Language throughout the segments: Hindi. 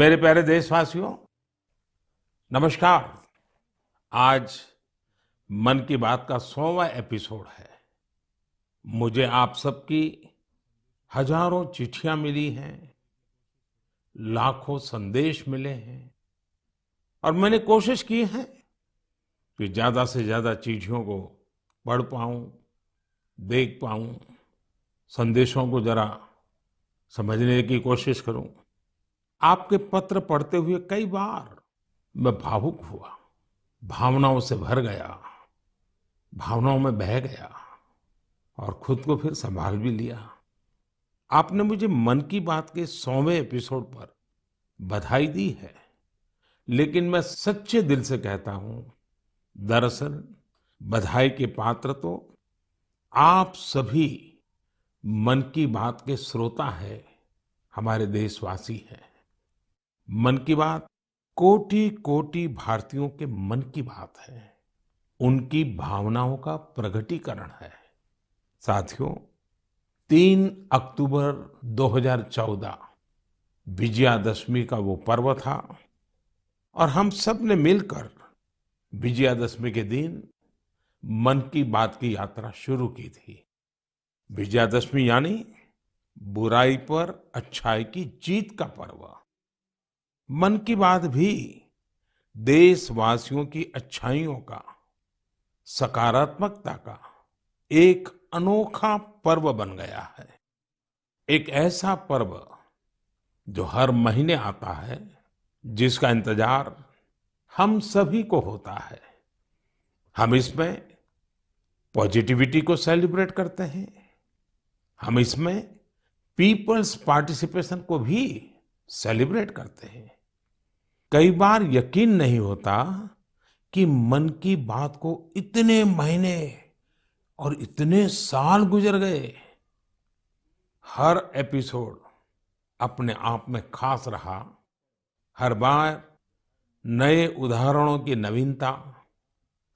मेरे प्यारे देशवासियों, नमस्कार। आज मन की बात का 100वां एपिसोड है। मुझे आप सबकी हजारों चिट्ठियां मिली हैं, लाखों संदेश मिले हैं और मैंने कोशिश की है कि ज्यादा से ज्यादा चिट्ठियों को पढ़ पाऊं, देख पाऊं, संदेशों को जरा समझने की कोशिश करूं। आपके पत्र पढ़ते हुए कई बार मैं भावुक हुआ, भावनाओं से भर गया, भावनाओं में बह गया और खुद को फिर संभाल भी लिया। आपने मुझे मन की बात के 100वें एपिसोड पर बधाई दी है, लेकिन मैं सच्चे दिल से कहता हूं, दरअसल बधाई के पात्र तो आप सभी मन की बात के श्रोता हैं, हमारे देशवासी हैं। मन की बात कोटि कोटि भारतीयों के मन की बात है, उनकी भावनाओं का प्रकटीकरण है। साथियों, 3 अक्टूबर 2014 विजयादशमी का वो पर्व था और हम सब ने मिलकर विजयादशमी के दिन मन की बात की यात्रा शुरू की थी। विजयादशमी यानी बुराई पर अच्छाई की जीत का पर्व। मन की बात भी देशवासियों की अच्छाइयों का, सकारात्मकता का एक अनोखा पर्व बन गया है। एक ऐसा पर्व जो हर महीने आता है, जिसका इंतजार हम सभी को होता है। हम इसमें पॉजिटिविटी को सेलिब्रेट करते हैं, हम इसमें पीपल्स पार्टिसिपेशन को भी सेलिब्रेट करते हैं। कई बार यकीन नहीं होता कि मन की बात को इतने महीने और इतने साल गुजर गए। हर एपिसोड अपने आप में खास रहा। हर बार नए उदाहरणों की नवीनता,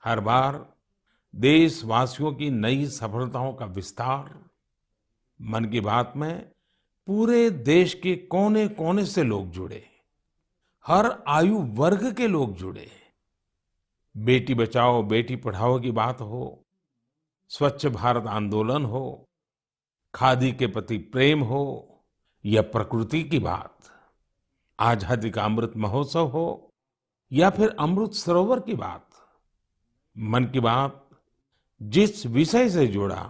हर बार देशवासियों की नई सफलताओं का विस्तार। मन की बात में पूरे देश के कोने कोने से लोग जुड़े, हर आयु वर्ग के लोग जुड़े। बेटी बचाओ बेटी पढ़ाओ की बात हो, स्वच्छ भारत आंदोलन हो, खादी के प्रति प्रेम हो या प्रकृति की बात, आजादी का अमृत महोत्सव हो या फिर अमृत सरोवर की बात। मन की बात जिस विषय से जुड़ा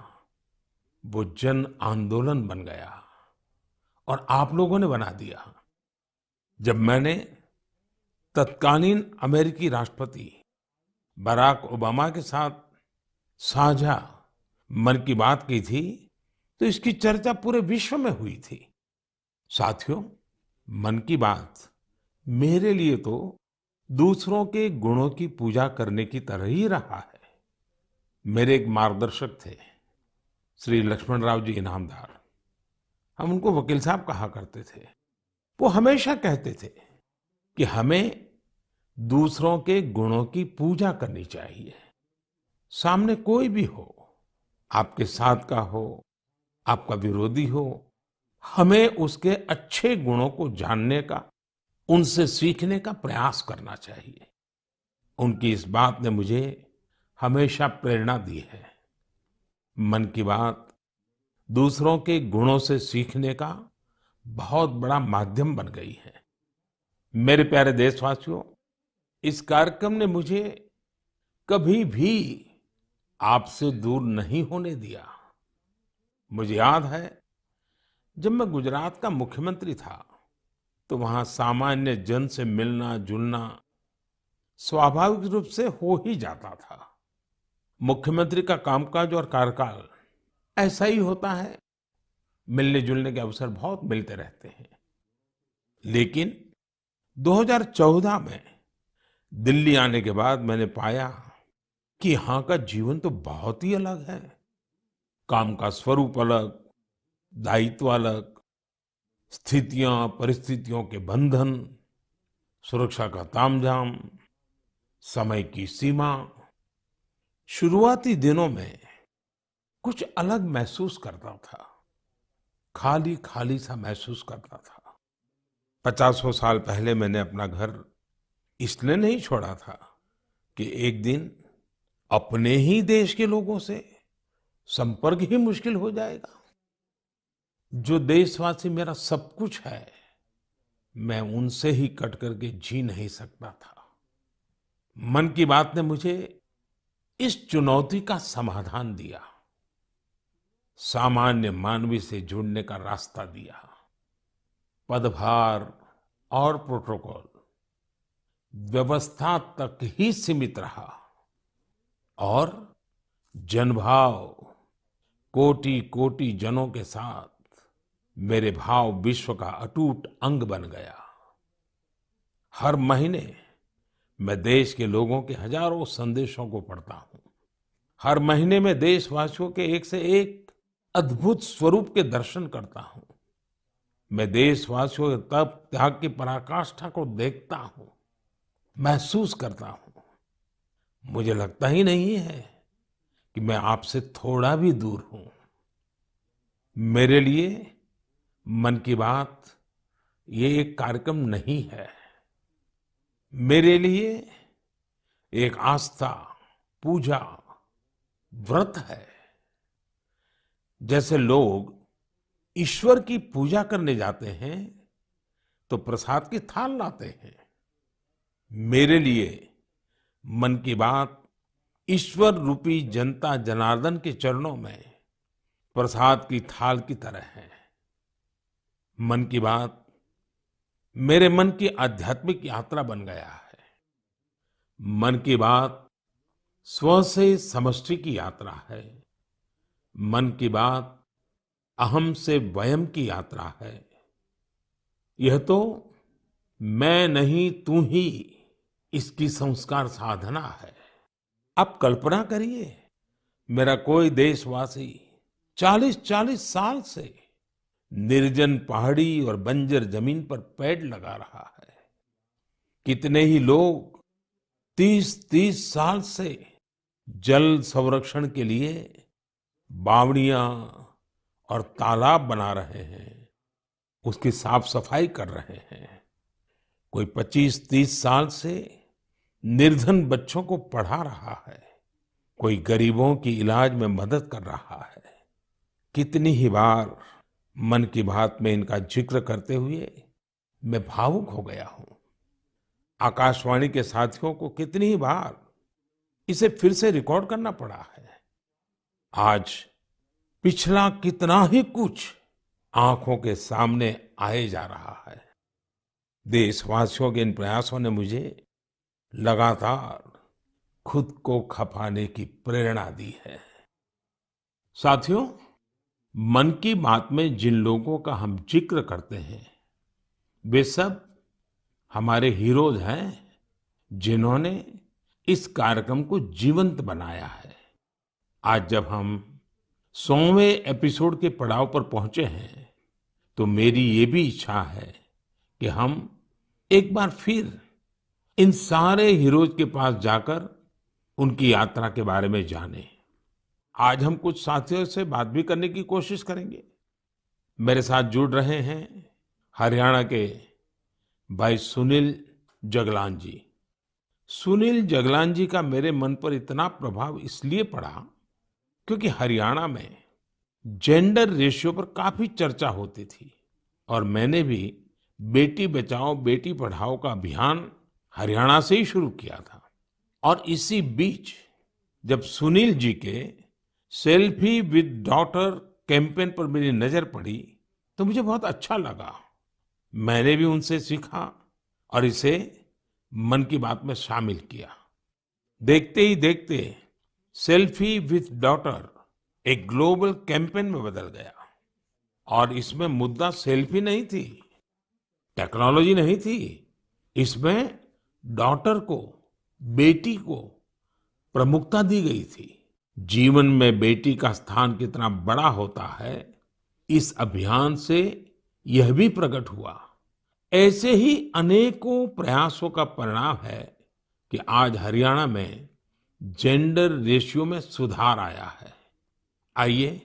वो जन आंदोलन बन गया और आप लोगों ने बना दिया। जब मैंने तत्कालीन अमेरिकी राष्ट्रपति बराक ओबामा के साथ साझा मन की बात की थी, तो इसकी चर्चा पूरे विश्व में हुई थी। साथियों, मन की बात मेरे लिए तो दूसरों के गुणों की पूजा करने की तरह ही रहा है। मेरे एक मार्गदर्शक थे, श्री लक्ष्मण राव जी इनामदार। हम उनको वकील साहब कहा करते थे। वो हमेशा कहते थे कि हमें दूसरों के गुणों की पूजा करनी चाहिए। सामने कोई भी हो, आपके साथ का हो, आपका विरोधी हो, हमें उसके अच्छे गुणों को जानने का, उनसे सीखने का प्रयास करना चाहिए। उनकी इस बात ने मुझे हमेशा प्रेरणा दी है। मन की बात दूसरों के गुणों से सीखने का बहुत बड़ा माध्यम बन गई है। मेरे प्यारे देशवासियों, इस कार्यक्रम ने मुझे कभी भी आपसे दूर नहीं होने दिया। मुझे याद है, जब मैं गुजरात का मुख्यमंत्री था, तो वहां सामान्य जन से मिलना जुलना स्वाभाविक रूप से हो ही जाता था। मुख्यमंत्री का कामकाज और कार्यकाल ऐसा ही होता है, मिलने जुलने के अवसर बहुत मिलते रहते हैं। लेकिन 2014 में दिल्ली आने के बाद मैंने पाया कि यहाँ का जीवन तो बहुत ही अलग है। काम का स्वरूप अलग, दायित्व अलग, स्थितियां परिस्थितियों के बंधन, सुरक्षा का तामझाम, समय की सीमा। शुरुआती दिनों में कुछ अलग महसूस करता था, खाली खाली सा महसूस करता था। पचासों साल पहले मैंने अपना घर इसलिए नहीं छोड़ा था कि एक दिन अपने ही देश के लोगों से संपर्क ही मुश्किल हो जाएगा। जो देशवासी मेरा सब कुछ है, मैं उनसे ही कट करके जी नहीं सकता था। मन की बात ने मुझे इस चुनौती का समाधान दिया, सामान्य मानवी से जुड़ने का रास्ता दिया। पदभार और प्रोटोकॉल व्यवस्था तक ही सीमित रहा और जनभाव कोटि कोटि जनों के साथ मेरे भाव विश्व का अटूट अंग बन गया। हर महीने मैं देश के लोगों के हजारों संदेशों को पढ़ता हूँ। हर महीने में देशवासियों के एक से एक अद्भुत स्वरूप के दर्शन करता हूँ। मैं देशवासियों के तप त्याग की पराकाष्ठा को देखता हूँ, महसूस करता हूँ। मुझे लगता ही नहीं है कि मैं आपसे थोड़ा भी दूर हूँ। मेरे लिए मन की बात ये एक कार्यक्रम नहीं है। मेरे लिए एक आस्था, पूजा, व्रत है। जैसे लोग ईश्वर की पूजा करने जाते हैं तो प्रसाद की थाल लाते हैं, मेरे लिए मन की बात ईश्वर रूपी जनता जनार्दन के चरणों में प्रसाद की थाल की तरह है। मन की बात मेरे मन की आध्यात्मिक यात्रा बन गया है। मन की बात स्व से समष्टि की यात्रा है। मन की बात अहम से वयम की यात्रा है। यह तो मैं नहीं तू ही इसकी संस्कार साधना है। आप कल्पना करिए, मेरा कोई देशवासी 40-40 साल से निर्जन पहाड़ी और बंजर जमीन पर पेड़ लगा रहा है। कितने ही लोग 30-30 साल से जल संरक्षण के लिए बावड़ियां और तालाब बना रहे हैं, उसकी साफ सफाई कर रहे हैं। कोई 25-30 साल से निर्धन बच्चों को पढ़ा रहा है, कोई गरीबों की इलाज में मदद कर रहा है। कितनी ही बार मन की बात में इनका जिक्र करते हुए मैं भावुक हो गया हूं। आकाशवाणी के साथियों को कितनी ही बार इसे फिर से रिकॉर्ड करना पड़ा है। आज पिछला कितना ही कुछ आंखों के सामने आए जा रहा है। देशवासियों के इन प्रयासों ने मुझे लगातार खुद को खपाने की प्रेरणा दी है। साथियों, मन की बात में जिन लोगों का हम जिक्र करते हैं, वे सब हमारे हीरोज हैं, जिन्होंने इस कार्यक्रम को जीवंत बनाया है। आज जब हम 100वें एपिसोड के पड़ाव पर पहुंचे हैं, तो मेरी ये भी इच्छा है कि हम एक बार फिर इन सारे हीरोज के पास जाकर उनकी यात्रा के बारे में जानें। आज हम कुछ साथियों से बात भी करने की कोशिश करेंगे। मेरे साथ जुड़ रहे हैं हरियाणा के भाई सुनील जगलान जी। सुनील जगलान जी का मेरे मन पर इतना प्रभाव इसलिए पड़ा क्योंकि हरियाणा में जेंडर रेशियो पर काफी चर्चा होती थी और मैंने भी बेटी बचाओ बेटी पढ़ाओ का अभियान हरियाणा से ही शुरू किया था। और इसी बीच जब सुनील जी के सेल्फी विद डॉटर कैंपेन पर मेरी नजर पड़ी तो मुझे बहुत अच्छा लगा। मैंने भी उनसे सीखा और इसे मन की बात में शामिल किया। देखते ही देखते सेल्फी विद डॉटर एक ग्लोबल कैंपेन में बदल गया और इसमें मुद्दा सेल्फी नहीं थी, टेक्नोलॉजी नहीं थी, इसमें डॉटर को, बेटी को प्रमुखता दी गई थी। जीवन में बेटी का स्थान कितना बड़ा होता है, इस अभियान से यह भी प्रकट हुआ। ऐसे ही अनेकों प्रयासों का परिणाम है कि आज हरियाणा में जेंडर रेशियो में सुधार आया है। आइए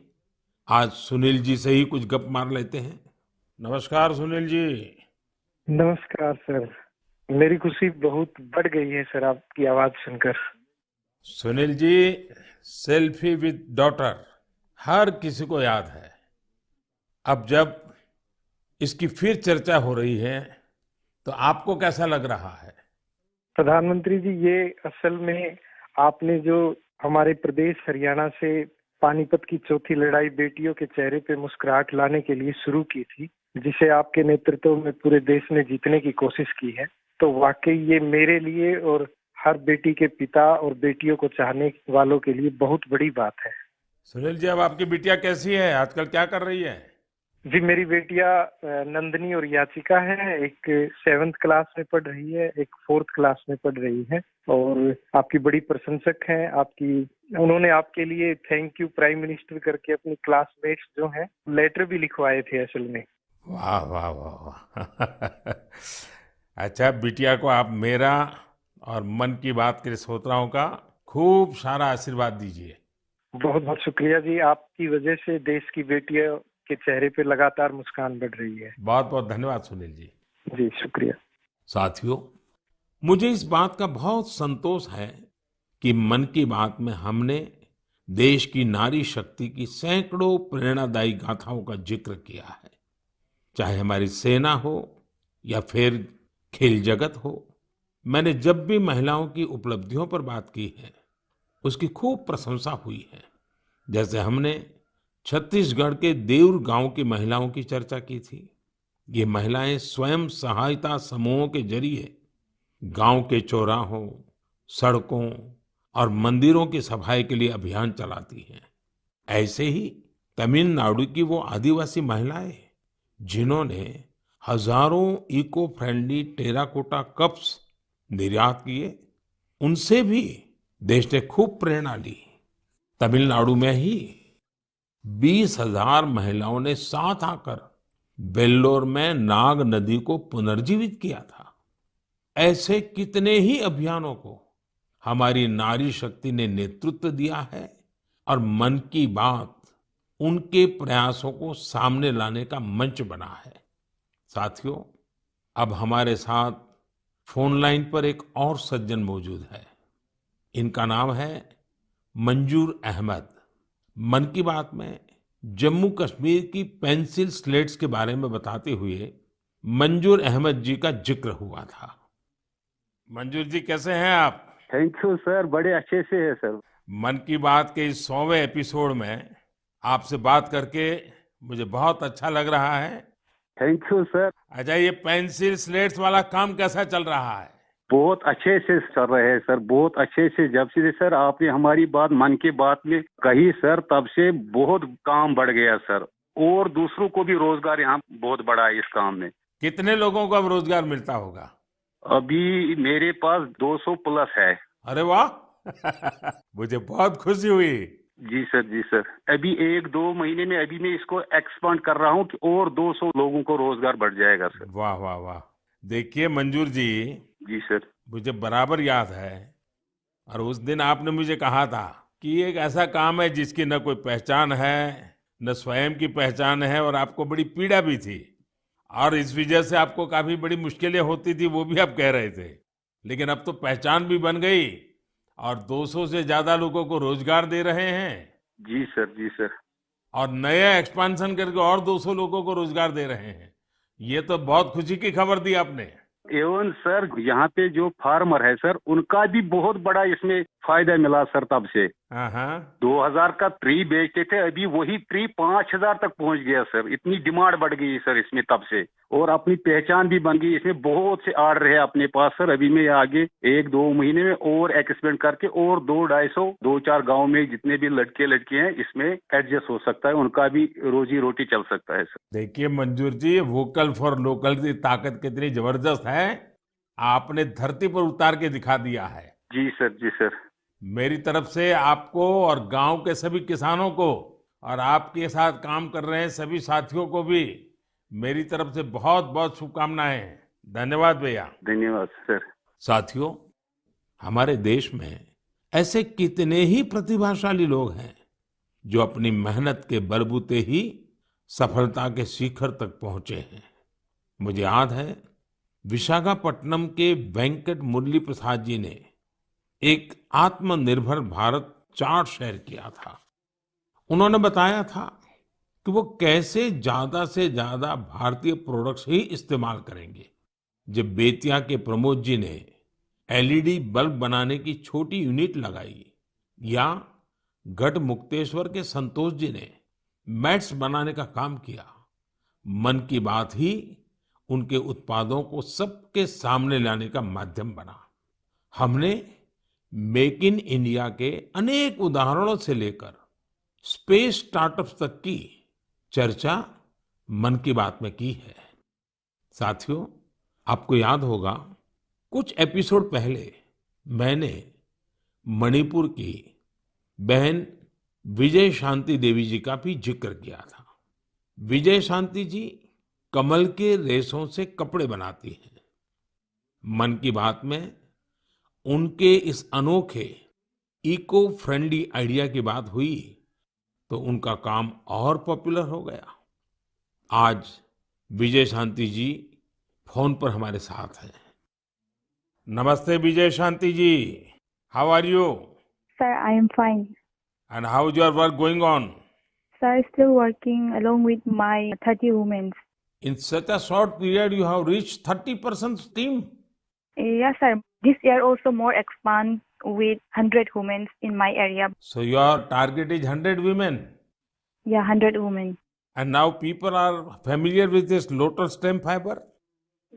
आज सुनील जी से ही कुछ गप मार लेते हैं। नमस्कार सुनील जी। नमस्कार सर। मेरी खुशी बहुत बढ़ गई है सर आपकी आवाज सुनकर। Sunil ji, selfie with daughter हर किसी को याद है। अब जब इसकी फिर चर्चा हो रही है तो आपको कैसा लग रहा है? प्रधानमंत्री जी, ये असल में आपने जो हमारे प्रदेश हरियाणा से पानीपत की चौथी लड़ाई बेटियों के चेहरे पे मुस्कुराहट लाने के लिए शुरू की थी, जिसे आपके नेतृत्व में पूरे देश ने जीतने की कोशिश की है, तो वाकई ये मेरे लिए और हर बेटी के पिता और बेटियों को चाहने वालों के लिए बहुत बड़ी बात है। सुनील जी, अब आपकी बिटिया कैसी है? आजकल क्या कर रही है? जी, मेरी बेटियां नंदनी और याचिका है। एक 7th क्लास में पढ़ रही है, एक 4th क्लास में पढ़ रही है और आपकी बड़ी प्रशंसक हैं। आपकी उन्होंने आपके लिए थैंक यू प्राइम मिनिस्टर करके अपनी क्लासमेट्स जो हैं लेटर भी लिखवाए थे असल में। वाह वाह वाह वाह। अच्छा, बिटिया को आप मेरा और मन की बात के श्रोताओं का खूब सारा आशीर्वाद दीजिए। बहुत बहुत शुक्रिया जी, आपकी वजह से देश की बेटियों के चेहरे पे लगातार मुस्कान बढ़ रही है। बहुत बहुत धन्यवाद सुनील जी। जी शुक्रिया। साथियों, मुझे इस बात का बहुत संतोष है कि मन की बात में हमने देश की नारी शक्ति की सैकड़ों प्रेरणादायी गाथाओं का जिक्र किया है। चाहे हमारी सेना हो या फिर खेल जगत हो, मैंने जब भी महिलाओं की उपलब्धियों पर बात की है उसकी खूब प्रशंसा हुई है। जैसे हमने छत्तीसगढ़ के देउर गांव की महिलाओं की चर्चा की थी। ये महिलाएं स्वयं सहायता समूहों के जरिए गांव के चौराहों, सड़कों और मंदिरों की सफाई के लिए अभियान चलाती हैं। ऐसे ही तमिलनाडु की वो आदिवासी महिलाएं जिन्होंने हजारों इको फ्रेंडली टेराकोटा कप्स निर्यात किए, उनसे भी देश ने खूब प्रेरणा ली। तमिलनाडु में ही 20,000 महिलाओं ने साथ आकर वेल्लोर में नाग नदी को पुनर्जीवित किया था। ऐसे कितने ही अभियानों को हमारी नारी शक्ति ने नेतृत्व दिया है और मन की बात उनके प्रयासों को सामने लाने का मंच बना है। साथियों, अब हमारे साथ फोन लाइन पर एक और सज्जन मौजूद है। इनका नाम है मंजूर अहमद। मन की बात में जम्मू कश्मीर की पेंसिल स्लेट्स के बारे में बताते हुए मंजूर अहमद जी का जिक्र हुआ था। मंजूर जी, कैसे हैं आप? थैंक यू सर, बड़े अच्छे से है सर। मन की बात के इस 100वें एपिसोड में आपसे बात करके मुझे बहुत अच्छा लग रहा है। Thank you sir. अच्छा, ये पेंसिल स्लेट्स वाला काम कैसा चल रहा है? बहुत अच्छे से चल रहे हैं सर, बहुत अच्छे से। जब से सर आपने हमारी बात मन की बात में कही सर, तब से बहुत काम बढ़ गया सर, और दूसरों को भी रोजगार यहाँ बहुत बड़ा है इस काम में। कितने लोगों को अब रोजगार मिलता होगा? अभी मेरे पास 200 प्लस है। अरे वाह। मुझे बहुत खुशी हुई। जी सर, जी सर। अभी 1-2 महीने में अभी मैं इसको एक्सपांड कर रहा हूँ कि और 200 लोगों को रोजगार बढ़ जाएगा सर। वाह वाह वाह। देखिए मंजूर जी, जी सर। मुझे बराबर याद है, और उस दिन आपने मुझे कहा था कि ये एक ऐसा काम है जिसकी न कोई पहचान है, न स्वयं की पहचान है, और आपको बड़ी पीड़ा भी थी और इस वजह से आपको काफी बड़ी मुश्किलें होती थी, वो भी आप कह रहे थे। लेकिन अब तो पहचान भी बन गई और 200 से ज्यादा लोगों को रोजगार दे रहे हैं। जी सर, जी सर। और नया एक्सपांशन करके और 200 लोगों को रोजगार दे रहे हैं। ये तो बहुत खुशी की खबर दी आपने। एवं सर, यहाँ पे जो फार्मर है सर, उनका भी बहुत बड़ा इसमें फायदा मिला सर। तब से हाँ हाँ। 2000 का ट्री बेचते थे, अभी वही ट्री 5000 तक पहुंच गया सर। इतनी डिमांड बढ़ गई सर इसमें तब से, और अपनी पहचान भी बन गई। इसमें बहुत से आर्डर है अपने पास सर। अभी मैं आगे 1-2 महीने में और एक्सपेंड करके और 200-250 2-4 गाँव में जितने भी लड़के लड़की हैं इसमें एडजस्ट हो सकता है, उनका भी रोजी रोटी चल सकता है सर। देखिए मंजूर जी, वोकल फॉर लोकल की ताकत कितनी जबरदस्त है, आपने धरती पर उतार के दिखा दिया है। जी सर, जी सर। मेरी तरफ से आपको और गांव के सभी किसानों को और आपके साथ काम कर रहे हैं सभी साथियों को भी मेरी तरफ से बहुत बहुत शुभकामनाएं। धन्यवाद भैया। धन्यवाद सर। साथियों, हमारे देश में ऐसे कितने ही प्रतिभाशाली लोग हैं जो अपनी मेहनत के बलबूते ही सफलता के शिखर तक पहुंचे हैं। मुझे याद है विशाखापट्टनम के वेंकट मुरली प्रसाद जी ने एक आत्मनिर्भर भारत चार्ट शेयर किया था। उन्होंने बताया था कि वो कैसे ज्यादा से ज्यादा भारतीय प्रोडक्ट्स ही इस्तेमाल करेंगे। जब बेतिया के प्रमोद जी ने एलईडी बल्ब बनाने की छोटी यूनिट लगाई, या गढ़मुक्तेश्वर के संतोष जी ने मैट्स बनाने का काम किया, मन की बात ही उनके उत्पादों को सबके सामने लाने का माध्यम बना। हमने मेक इन इंडिया के अनेक उदाहरणों से लेकर स्पेस स्टार्टअप्स तक की चर्चा मन की बात में की है। साथियों, आपको याद होगा, कुछ एपिसोड पहले मैंने मणिपुर की बहन विजय शांति देवी जी का भी जिक्र किया था। विजय शांति जी कमल के रेशों से कपड़े बनाती हैं। मन की बात में उनके इस अनोखे इको फ्रेंडली आइडिया की बात हुई तो उनका काम और पॉपुलर हो गया। आज विजय शांति जी फोन पर हमारे साथ हैं। नमस्ते Vijay Shanti ji, how are you? Sir, I am fine. And how is your work going on? Sir, still working along with my 30 women. In such a short period, you have reached 30% team. Yes, sir. This year also more expand with 100 women in my area. So your target is 100 women. Yeah, 100 women. And now people are familiar with this lotus stem fiber.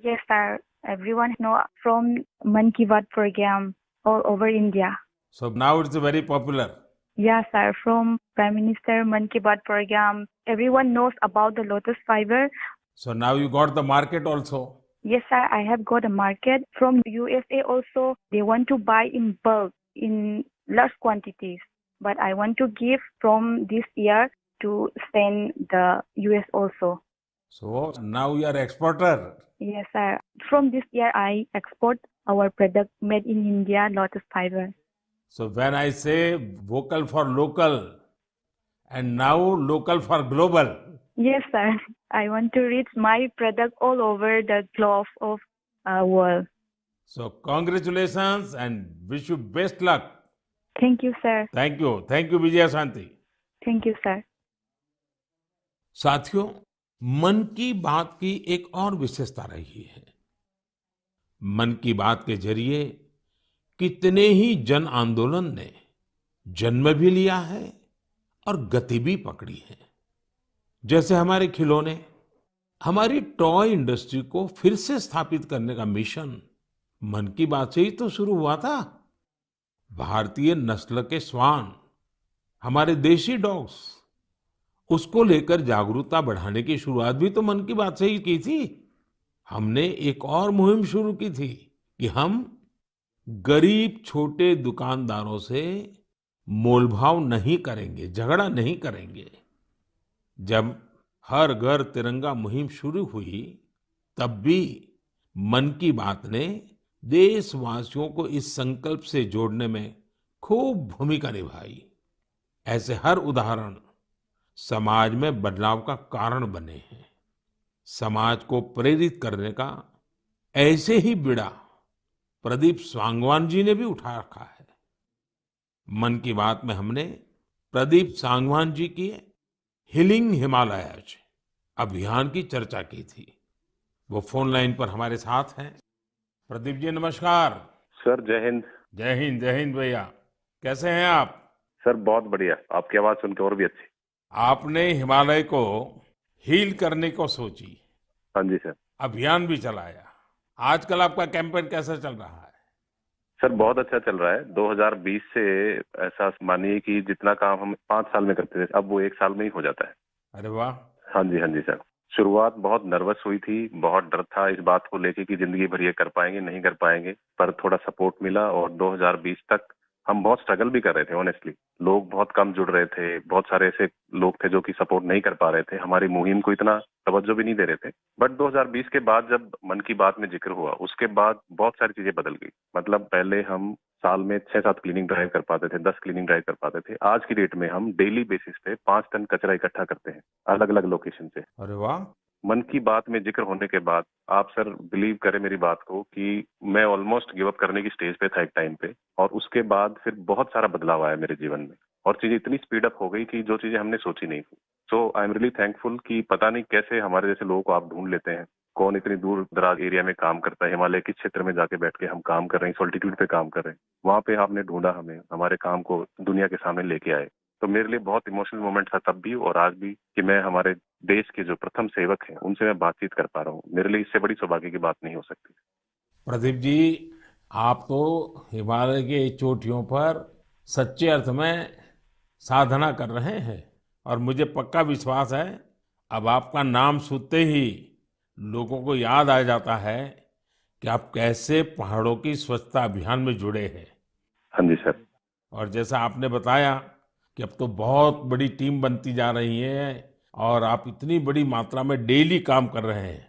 Yes, sir. Everyone know from Man Ki Baat program all over India. So now it's very popular. Yes, sir. From Prime Minister Man Ki Baat program, everyone knows about the lotus fiber. So now you got the market also. Yes, sir. I have got a market from USA also. They want to buy in bulk, in large quantities. But I want to give from this year to send the US also. So now you are exporter. Yes, sir. From this year, I export our product made in India, lotus fiber. So when I say vocal for local and now local for global. Yes, sir. I want to reach my product all over the globe of world. So congratulations and wish you best luck. Thank you, sir. Thank you. Thank you, Vijaya Shanti. Thank you, sir. साथियों, मन की बात की एक और विशेषता रही है। मन की बात के जरिए कितने ही जन आंदोलन ने जन्म भी लिया है और गति भी पकड़ी है। जैसे हमारे खिलौने, हमारी टॉय इंडस्ट्री को फिर से स्थापित करने का मिशन मन की बात से ही तो शुरू हुआ था। भारतीय नस्ल के श्वान, हमारे देशी डॉग्स, उसको लेकर जागरूकता बढ़ाने की शुरुआत भी तो मन की बात से ही की थी। हमने एक और मुहिम शुरू की थी कि हम गरीब छोटे दुकानदारों से मोलभाव नहीं करेंगे, झगड़ा नहीं करेंगे। जब हर घर तिरंगा मुहिम शुरू हुई, तब भी मन की बात ने देशवासियों को इस संकल्प से जोड़ने में खूब भूमिका निभाई। ऐसे हर उदाहरण समाज में बदलाव का कारण बने हैं। समाज को प्रेरित करने का ऐसे ही बीड़ा प्रदीप सांगवान जी ने भी उठा रखा है। मन की बात में हमने प्रदीप सांगवान जी की हीलिंग हिमालयज अभियान की चर्चा की थी। वो फोन लाइन पर हमारे साथ हैं। प्रदीप जी नमस्कार। सर जय हिंद। जय हिंद, जय हिंद भैया। कैसे हैं आप? सर बहुत बढ़िया, आपकी आवाज सुन के और भी अच्छी। आपने हिमालय को हील करने को सोची। हाँ जी सर। अभियान भी चलाया। आजकल आपका कैंपेन कैसा चल रहा है? सर बहुत अच्छा चल रहा है। 2020 से ऐसा मानिए कि जितना काम हम 5 साल में करते थे, अब वो 1 साल में ही हो जाता है। अरे वाह। हाँ जी सर। शुरुआत बहुत नर्वस हुई थी, बहुत डर था इस बात को लेके कि जिंदगी भर ये कर पाएंगे नहीं कर पाएंगे, पर थोड़ा सपोर्ट मिला और 2020 तक हम बहुत स्ट्रगल भी कर रहे थे। ऑनेस्टली लोग बहुत कम जुड़ रहे थे, बहुत सारे ऐसे लोग थे जो कि सपोर्ट नहीं कर पा रहे थे, हमारी मुहिम को इतना तवज्जो भी नहीं दे रहे थे। बट 2020 के बाद जब मन की बात में जिक्र हुआ, उसके बाद बहुत सारी चीजें बदल गई। मतलब पहले हम साल में 6-7 क्लीनिंग ड्राइव कर पाते थे, 10 क्लीनिंग ड्राइव कर पाते थे। आज की डेट में हम डेली बेसिस पे 5 टन कचरा इकट्ठा करते हैं अलग अलग लोकेशन से। अरे वाह। मन की बात में जिक्र होने के बाद आप सर बिलीव करें मेरी बात को कि मैं ऑलमोस्ट गिव अप करने की स्टेज पे था एक टाइम पे, और उसके बाद फिर बहुत सारा बदलाव आया मेरे जीवन में और चीजें इतनी स्पीड अप हो गई कि जो चीजें हमने सोची नहीं थी। सो आई एम रियली थैंकफुल कि पता नहीं कैसे हमारे जैसे लोगों को आप ढूंढ लेते हैं, कौन इतनी दूर दराज एरिया में काम करता है, हिमालय के क्षेत्र में जाके बैठ के हम काम कर रहे हैं, सॉल्टिट्यूड पे काम कर रहे हैं, वहां पे आपने ढूंढा हमें, हमारे काम को दुनिया के सामने लेके आए। तो मेरे लिए बहुत इमोशनल मोमेंट था तब भी और आज भी कि मैं हमारे देश के जो प्रथम सेवक हैं उनसे मैं बातचीत कर पा रहा हूँ। मेरे लिए इससे बड़ी सौभाग्य की बात नहीं हो सकती। प्रदीप जी, आप तो हिमालय के चोटियों पर सच्चे अर्थ में साधना कर रहे हैं और मुझे पक्का विश्वास है अब आपका नाम सुनते ही लोगों को याद आ जाता है कि आप कैसे पहाड़ों की स्वच्छता अभियान में जुड़े हैं। हाँ जी सर। और जैसा आपने बताया कि अब तो बहुत बड़ी टीम बनती जा रही है और आप इतनी बड़ी मात्रा में डेली काम कर रहे हैं।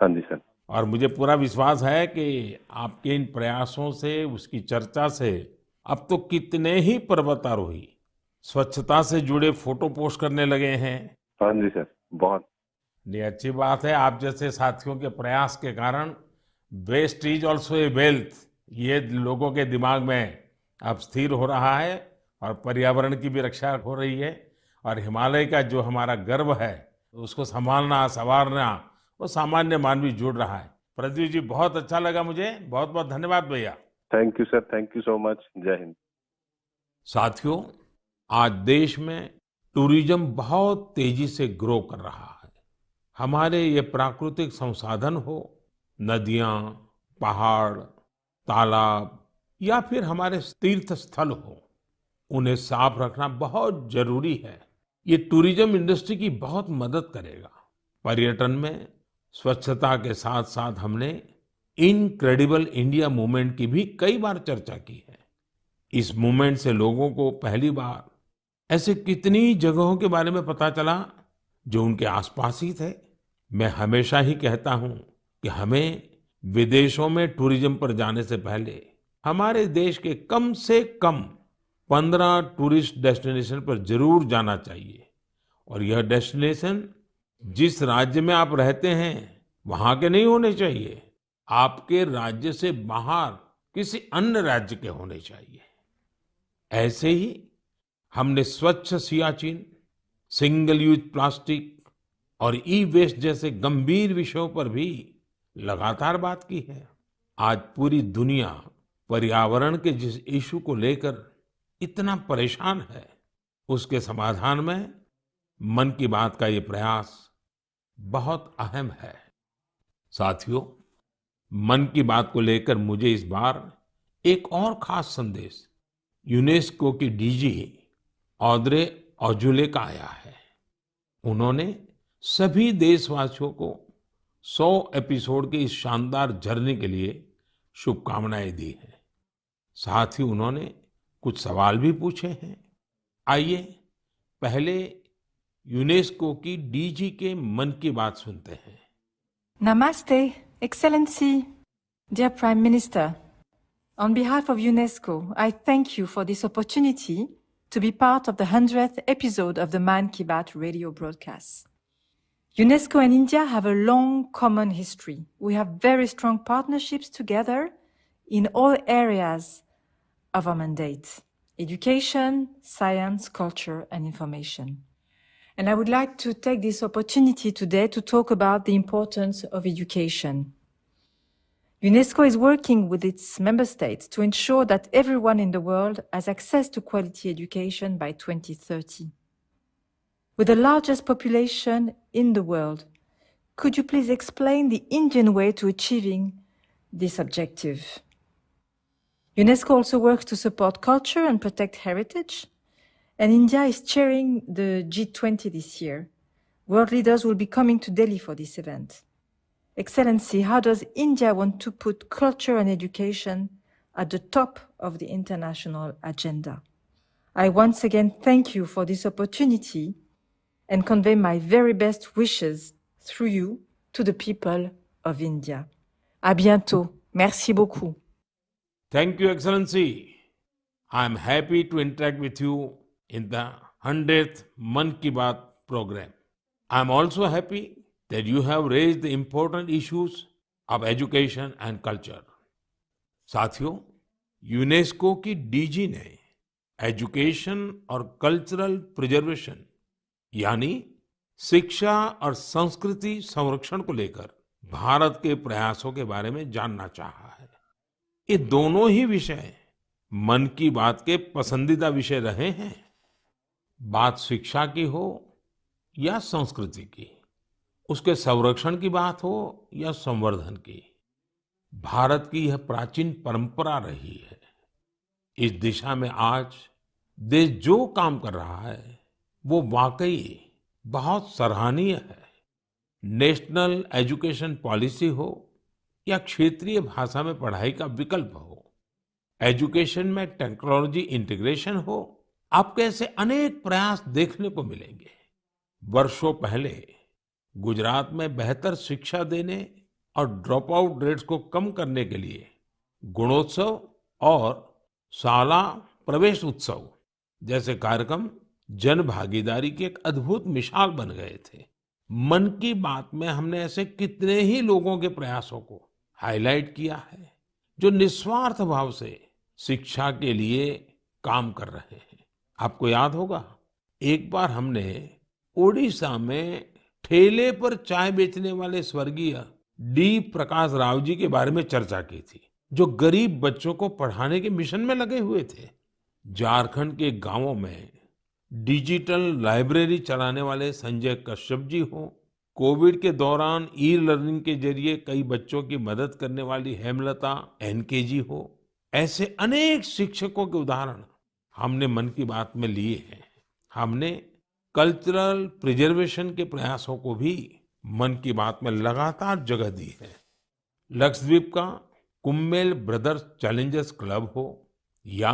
हाँ जी सर। और मुझे पूरा विश्वास है कि आपके इन प्रयासों से, उसकी चर्चा से अब तो कितने ही पर्वतारोही स्वच्छता से जुड़े फोटो पोस्ट करने लगे हैं। हाँ जी सर, बहुत। ये अच्छी बात है। आप जैसे साथियों के प्रयास के कारण waste is also a wealth, ये लोगों के दिमाग में अब स्थिर हो रहा है और पर्यावरण की भी रक्षा हो रही है। और हिमालय का जो हमारा गर्व है उसको संभालना, संवारना, वो सामान्य मानवी जुड़ रहा है। प्रदीप जी, बहुत अच्छा लगा मुझे। बहुत बहुत धन्यवाद भैया। Thank you sir, thank you so much. जय हिंद। साथियों, आज देश में टूरिज्म बहुत तेजी से ग्रो कर रहा है। हमारे ये प्राकृतिक संसाधन हो, नदियां, पहाड़, तालाब या फिर हमारे तीर्थ स्थल हो, उन्हें साफ रखना बहुत जरूरी है। ये टूरिज्म इंडस्ट्री की बहुत मदद करेगा। पर्यटन में स्वच्छता के साथ साथ हमने इनक्रेडिबल इंडिया मूवमेंट की भी कई बार चर्चा की है। इस मूवमेंट से लोगों को पहली बार ऐसे कितनी जगहों के बारे में पता चला जो उनके आसपास ही थे। मैं हमेशा ही कहता हूं कि हमें विदेशों में टूरिज्म पर जाने से पहले हमारे देश के कम से कम 15 टूरिस्ट डेस्टिनेशन पर जरूर जाना चाहिए। और यह डेस्टिनेशन जिस राज्य में आप रहते हैं वहां के नहीं होने चाहिए, आपके राज्य से बाहर किसी अन्य राज्य के होने चाहिए। ऐसे ही हमने स्वच्छ सियाचिन, सिंगल यूज प्लास्टिक और ई वेस्ट जैसे गंभीर विषयों पर भी लगातार बात की है। आज पूरी दुनिया पर्यावरण के जिस इशू को लेकर इतना परेशान है, उसके समाधान में मन की बात का ये प्रयास बहुत अहम है। साथियों, मन की बात को लेकर मुझे इस बार एक और खास संदेश यूनेस्को की डीजी ऑद्रे ऑजुले का आया है। उन्होंने सभी देशवासियों को 100 एपिसोड के इस शानदार जर्नी के लिए शुभकामनाएं दी हैं। साथ ही उन्होंने कुछ सवाल भी पूछे हैं। आइए पहले यूनेस्को की डीजी के मन की बात सुनते हैं। Namaste, Excellency, dear Prime Minister. On behalf of UNESCO, I thank you for this opportunity to be part of the 100th episode of the Man Ki Baat radio broadcast. UNESCO and India have a long common history. We have very strong partnerships together in all areas of our mandate: education, science, culture, and information. And I would like to take this opportunity today to talk about the importance of education. UNESCO is working with its member states to ensure that everyone in the world has access to quality education by 2030. With the largest population in the world, could you please explain the Indian way to achieving this objective? UNESCO also works to support culture and protect heritage. And India is chairing the G20 this year. World leaders will be coming to Delhi for this event. Excellency, how does India want to put culture and education at the top of the international agenda? I once again thank you for this opportunity and convey my very best wishes through you to the people of India. À bientôt. Merci beaucoup. Thank you, Excellency. I'm happy to interact with you in the 100th Man Ki Baat program. I'm also happy that you have raised the important issues of education and culture. साथियों, यूनेस्को की डीजी ने एजुकेशन और कल्चरल प्रिजर्वेशन यानी शिक्षा और संस्कृति संरक्षण को लेकर भारत के प्रयासों के बारे में जानना चाहा है। ये दोनों ही विषय मन की बात के पसंदीदा विषय रहे हैं। बात शिक्षा की हो या संस्कृति की, उसके संरक्षण की बात हो या संवर्धन की, भारत की यह प्राचीन परंपरा रही है। इस दिशा में आज देश जो काम कर रहा है वो वाकई बहुत सराहनीय है। नेशनल एजुकेशन पॉलिसी हो या क्षेत्रीय भाषा में पढ़ाई का विकल्प हो, एजुकेशन में टेक्नोलॉजी इंटीग्रेशन हो, आपको ऐसे अनेक प्रयास देखने को मिलेंगे। वर्षों पहले गुजरात में बेहतर शिक्षा देने और ड्रॉप आउट रेट्स को कम करने के लिए गुणोत्सव और शाला प्रवेश उत्सव जैसे कार्यक्रम जन भागीदारी की एक अद्भुत मिसाल बन गए थे। मन की बात में हमने ऐसे कितने ही लोगों के प्रयासों को हाईलाइट किया है जो निस्वार्थ भाव से शिक्षा के लिए काम कर रहे हैं। आपको याद होगा, एक बार हमने ओडिशा में ठेले पर चाय बेचने वाले स्वर्गीय डी प्रकाश राव जी के बारे में चर्चा की थी, जो गरीब बच्चों को पढ़ाने के मिशन में लगे हुए थे। झारखंड के गांवों में डिजिटल लाइब्रेरी चलाने वाले संजय कश्यप जी हो, कोविड के दौरान ई लर्निंग के जरिए कई बच्चों की मदद करने वाली हेमलता एनके जी हो, ऐसे अनेक शिक्षकों के उदाहरण हमने मन की बात में लिए हैं। हमने कल्चरल प्रिजर्वेशन के प्रयासों को भी मन की बात में लगातार जगह दी है। लक्षद्वीप का कुम्मेल ब्रदर्स चैलेंजर्स क्लब हो या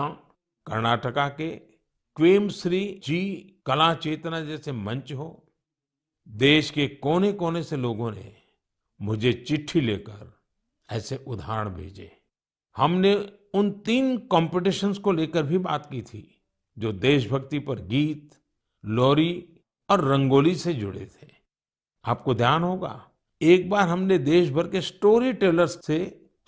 कर्नाटका के क्वेमश्री जी कला चेतना जैसे मंच हो, देश के कोने कोने से लोगों ने मुझे चिट्ठी लेकर ऐसे उदाहरण भेजे। हमने उन 3 कॉम्पिटिशन्स को लेकर भी बात की थी जो देशभक्ति पर गीत, लोरी और रंगोली से जुड़े थे। आपको ध्यान होगा, एक बार हमने देश भर के स्टोरी टेलर्स से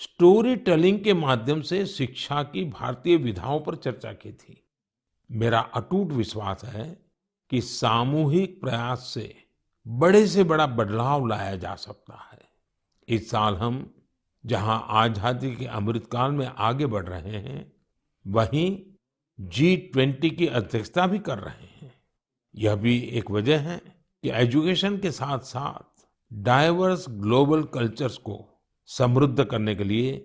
स्टोरी टेलिंग के माध्यम से शिक्षा की भारतीय विधाओं पर चर्चा की थी। मेरा अटूट विश्वास है कि सामूहिक प्रयास से बड़ा बदलाव लाया जा सकता है। इस साल हम जहां आजादी के अमृतकाल में आगे बढ़ रहे हैं, वहीं G20 की अध्यक्षता भी कर रहे हैं। यह भी एक वजह है कि एजुकेशन के साथ साथ डाइवर्स ग्लोबल कल्चर्स को समृद्ध करने के लिए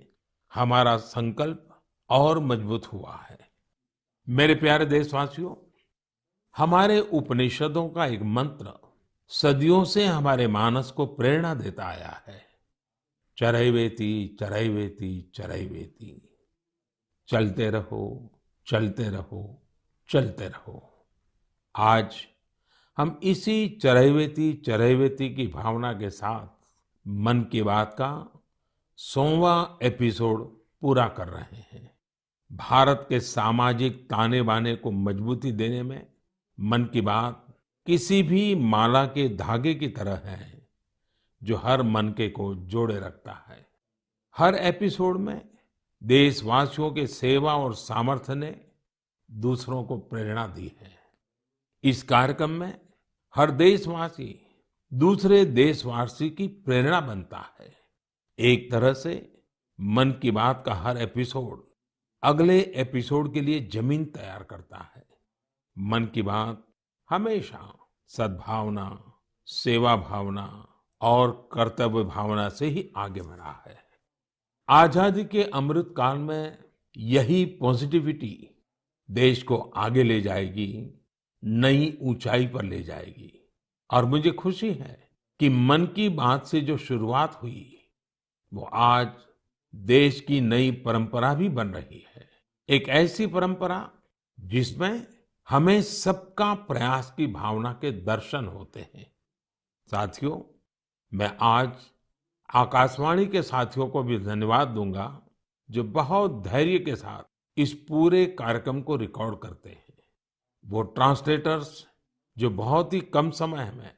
हमारा संकल्प और मजबूत हुआ है। मेरे प्यारे देशवासियों, हमारे उपनिषदों का एक मंत्र सदियों से हमारे मानस को प्रेरणा देता आया है, चरैवेति चरैवेति चरैवेति, चलते रहो चलते रहो चलते रहो। आज हम इसी चरैवेति की भावना के साथ मन की बात का 100वां एपिसोड पूरा कर रहे हैं। भारत के सामाजिक ताने बाने को मजबूती देने में मन की बात किसी भी माला के धागे की तरह है जो हर मनके को जोड़े रखता है। हर एपिसोड में देशवासियों के सेवा और सामर्थ्य ने दूसरों को प्रेरणा दी है। इस कार्यक्रम में हर देशवासी दूसरे देशवासी की प्रेरणा बनता है। एक तरह से मन की बात का हर एपिसोड अगले एपिसोड के लिए जमीन तैयार करता है। मन की बात हमेशा सद्भावना, सेवा भावना और कर्तव्य भावना से ही आगे बढ़ा है। आजादी के अमृत काल में यही पॉजिटिविटी देश को आगे ले जाएगी, नई ऊंचाई पर ले जाएगी। और मुझे खुशी है कि मन की बात से जो शुरुआत हुई वो आज देश की नई परंपरा भी बन रही है। एक ऐसी परंपरा जिसमें हमें सबका प्रयास की भावना के दर्शन होते हैं। साथियों, मैं आज आकाशवाणी के साथियों को भी धन्यवाद दूंगा जो बहुत धैर्य के साथ इस पूरे कार्यक्रम को रिकॉर्ड करते हैं। वो ट्रांसलेटर्स जो बहुत ही कम समय में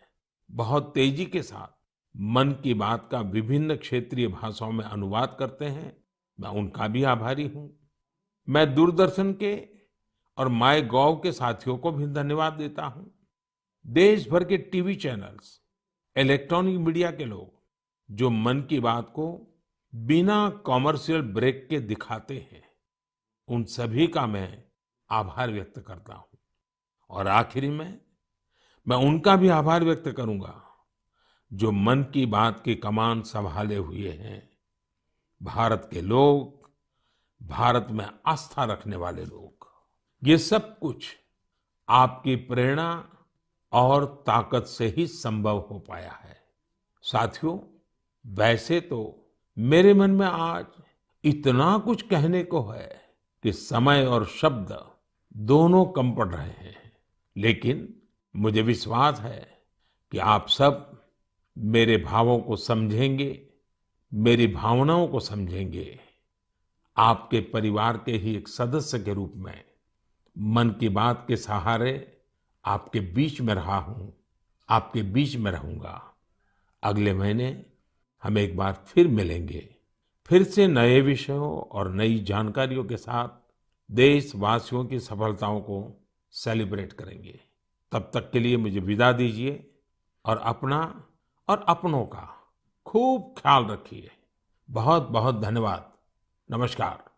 बहुत तेजी के साथ मन की बात का विभिन्न क्षेत्रीय भाषाओं में अनुवाद करते हैं, मैं उनका भी आभारी हूं। मैं दूरदर्शन के और माय गॉव के साथियों को भी धन्यवाद देता हूं। देश भर के टीवी चैनल्स, इलेक्ट्रॉनिक मीडिया के लोग जो मन की बात को बिना कॉमर्शियल ब्रेक के दिखाते हैं, उन सभी का मैं आभार व्यक्त करता हूं। और आखिरी में मैं उनका भी आभार व्यक्त करूंगा जो मन की बात की कमान संभाले हुए हैं, भारत के लोग, भारत में आस्था रखने वाले लोग। ये सब कुछ आपकी प्रेरणा और ताकत से ही संभव हो पाया है। साथियों, वैसे तो मेरे मन में आज इतना कुछ कहने को है कि समय और शब्द दोनों कम पड़ रहे हैं, लेकिन मुझे विश्वास है कि आप सब मेरे भावों को समझेंगे, मेरी भावनाओं को समझेंगे। आपके परिवार के ही एक सदस्य के रूप में मन की बात के सहारे आपके बीच में रहा हूं, आपके बीच में रहूंगा। अगले महीने हम एक बार फिर मिलेंगे, फिर से नए विषयों और नई जानकारियों के साथ देशवासियों की सफलताओं को सेलिब्रेट करेंगे। तब तक के लिए मुझे विदा दीजिए और अपना और अपनों का खूब ख्याल रखिए। बहुत बहुत धन्यवाद। नमस्कार।